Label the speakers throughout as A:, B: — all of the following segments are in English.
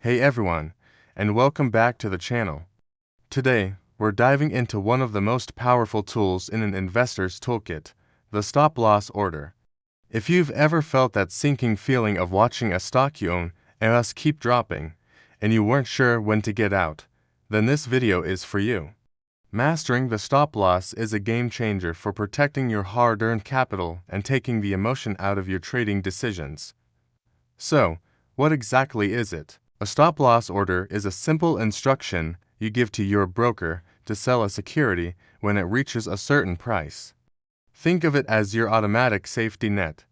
A: Hey everyone, and welcome back to the channel. Today, we're diving into one of the most powerful tools in an investor's toolkit, the stop-loss order. If you've ever felt that sinking feeling of watching a stock you own and us keep dropping, and you weren't sure when to get out, then this video is for you. Mastering the stop-loss is a game changer for protecting your hard-earned capital and taking the emotion out of your trading decisions. So, what exactly is it? A stop-loss order is a simple instruction you give to your broker to sell a security when it reaches a certain price. Think of it as your automatic safety net.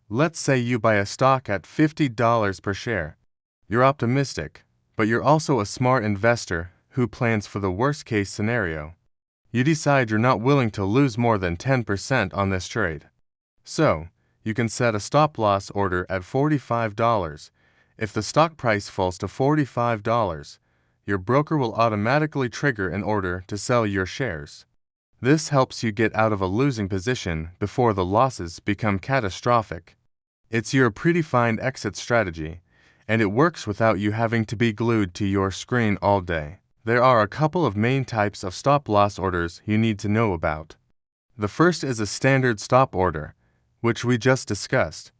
A: Let's say you buy a stock at $50 per share. You're optimistic, but you're also a smart investor who plans for the worst-case scenario. You decide you're not willing to lose more than 10% on this trade. So, you can set a stop-loss order at $45. If the stock price falls to $45, your broker will automatically trigger an order to sell your shares. This helps you get out of a losing position before the losses become catastrophic. It's your predefined exit strategy, and it works without you having to be glued to your screen all day. There are a couple of main types of stop-loss orders you need to know about. The first is a standard stop order, which we just discussed.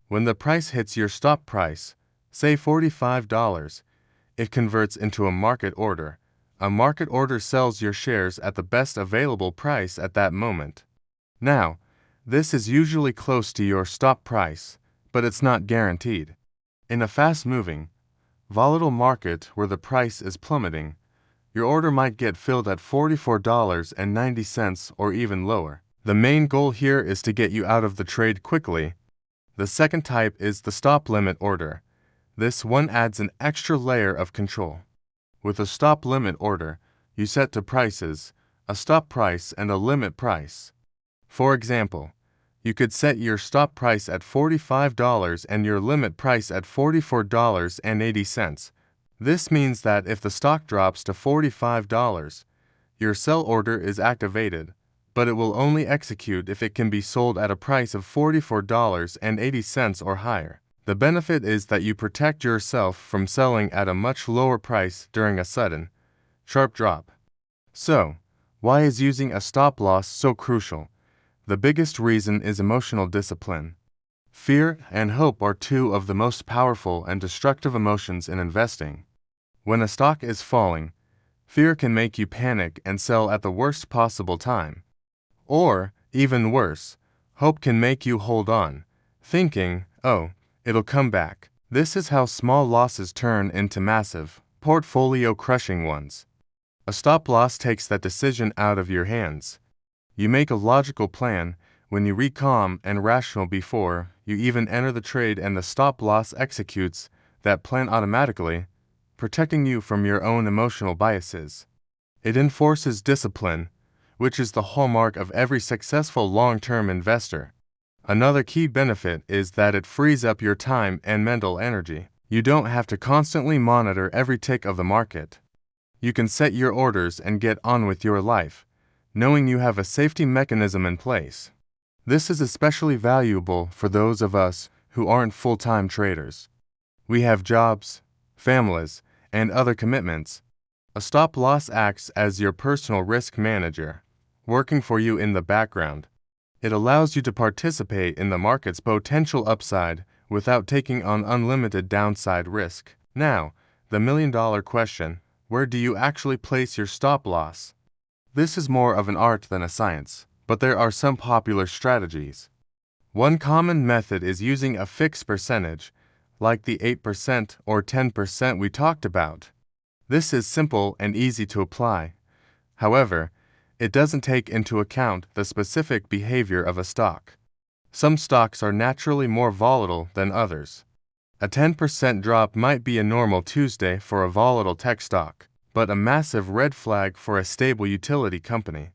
A: When the price hits your stop price, say $45, it converts into a market order. A market order sells your shares at the best available price at that moment. Now, this is usually close to your stop price, but it's not guaranteed. In a fast-moving, volatile market where the price is plummeting, your order might get filled at $44.90 or even lower. The main goal here is to get you out of the trade quickly. The second type is the stop limit order. This one adds an extra layer of control. With a stop limit order, you set two prices, a stop price and a limit price. For example, you could set your stop price at $45 and your limit price at $44.80. This means that if the stock drops to $45, your sell order is activated, but it will only execute if it can be sold at a price of $44.80 or higher. The benefit is that you protect yourself from selling at a much lower price during a sudden, sharp drop. So, why is using a stop loss so crucial? The biggest reason is emotional discipline. Fear and hope are two of the most powerful and destructive emotions in investing. When a stock is falling, fear can make you panic and sell at the worst possible time. Or, even worse, hope can make you hold on, thinking, oh, it'll come back. This is how small losses turn into massive, portfolio-crushing ones. A stop-loss takes that decision out of your hands. You make a logical plan when you read calm and rational before you even enter the trade, and the stop-loss executes that plan automatically, protecting you from your own emotional biases. It enforces discipline, which is the hallmark of every successful long-term investor. Another key benefit is that it frees up your time and mental energy. You don't have to constantly monitor every tick of the market. You can set your orders and get on with your life, knowing you have a safety mechanism in place. This is especially valuable for those of us who aren't full-time traders. We have jobs, families, and other commitments. A stop-loss acts as your personal risk manager, working for you in the background. It allows you to participate in the market's potential upside without taking on unlimited downside risk. Now, the million-dollar question: where do you actually place your stop-loss? This is more of an art than a science, but there are some popular strategies. One common method is using a fixed percentage, like the 8% or 10% we talked about. This is simple and easy to apply. However, it doesn't take into account the specific behavior of a stock. Some stocks are naturally more volatile than others. A 10% drop might be a normal Tuesday for a volatile tech stock, but a massive red flag for a stable utility company.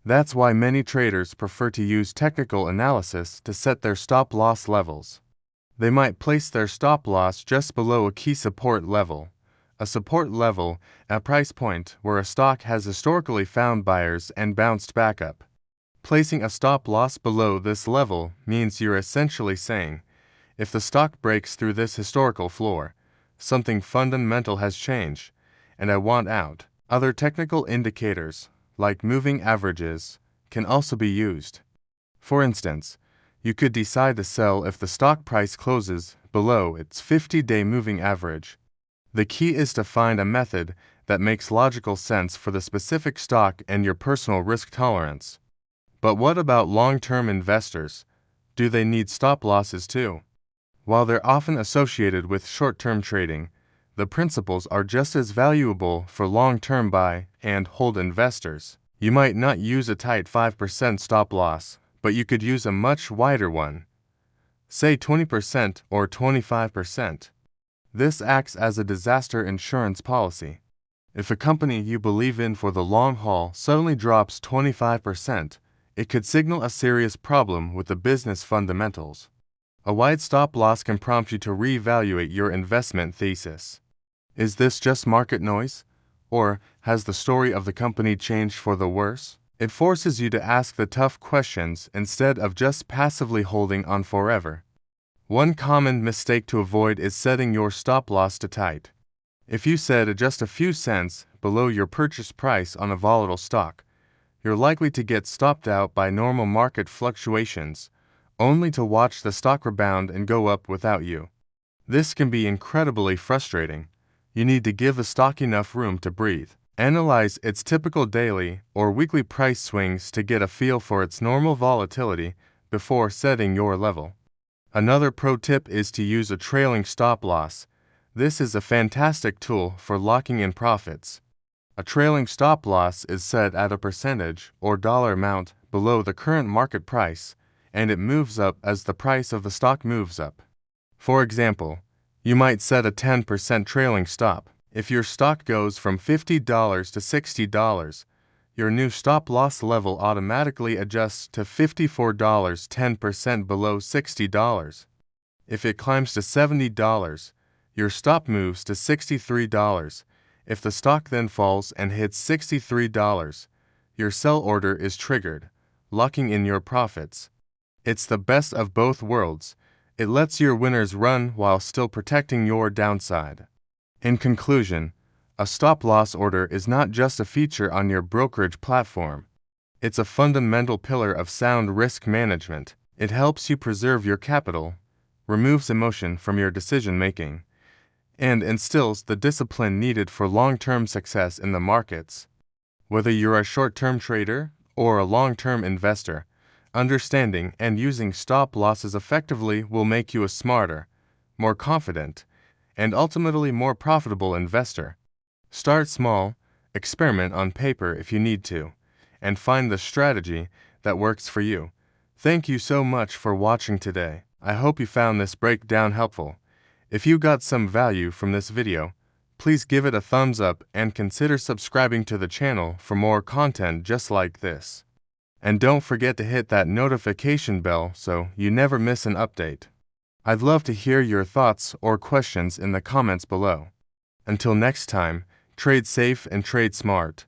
A: That's why many traders prefer to use technical analysis to set their stop-loss levels. They might place their stop-loss just below a key support level. A support level, a price point where a stock has historically found buyers and bounced back up. Placing a stop-loss below this level means you're essentially saying, if the stock breaks through this historical floor, something fundamental has changed, and I want out. Other technical indicators, like moving averages, can also be used. For instance, you could decide to sell if the stock price closes below its 50-day moving average. The key is to find a method that makes logical sense for the specific stock and your personal risk tolerance. But what about long-term investors? Do they need stop losses too? While they're often associated with short-term trading, the principles are just as valuable for long-term buy and hold investors. You might not use a tight 5% stop loss, but you could use a much wider one, say 20% or 25%. This acts as a disaster insurance policy. If a company you believe in for the long haul suddenly drops 25%, it could signal a serious problem with the business fundamentals. A wide stop loss can prompt you to reevaluate your investment thesis. Is this just market noise? Or has the story of the company changed for the worse? It forces you to ask the tough questions instead of just passively holding on forever. One common mistake to avoid is setting your stop loss too tight. If you set just a few cents below your purchase price on a volatile stock, you're likely to get stopped out by normal market fluctuations, only to watch the stock rebound and go up without you. This can be incredibly frustrating. You need to give the stock enough room to breathe. Analyze its typical daily or weekly price swings to get a feel for its normal volatility before setting your level. Another pro tip is to use a trailing stop loss. This is a fantastic tool for locking in profits. A trailing stop loss is set at a percentage or dollar amount below the current market price, and it moves up as the price of the stock moves up. For example, you might set a 10% trailing stop. If your stock goes from $50 to $60, your new stop loss level automatically adjusts to $54, 10% below $60. If it climbs to $70, your stop moves to $63. If the stock then falls and hits $63, your sell order is triggered, locking in your profits. It's the best of both worlds. It lets your winners run while still protecting your downside. In conclusion, a stop-loss order is not just a feature on your brokerage platform. It's a fundamental pillar of sound risk management. It helps you preserve your capital, removes emotion from your decision-making, and instills the discipline needed for long-term success in the markets. Whether you're a short-term trader or a long-term investor, understanding and using stop losses effectively will make you a smarter, more confident, and ultimately more profitable investor. Start small, experiment on paper if you need to, and find the strategy that works for you. Thank you so much for watching today. I hope you found this breakdown helpful. If you got some value from this video, please give it a thumbs up and consider subscribing to the channel for more content just like this. And don't forget to hit that notification bell so you never miss an update. I'd love to hear your thoughts or questions in the comments below. Until next time, trade safe and trade smart.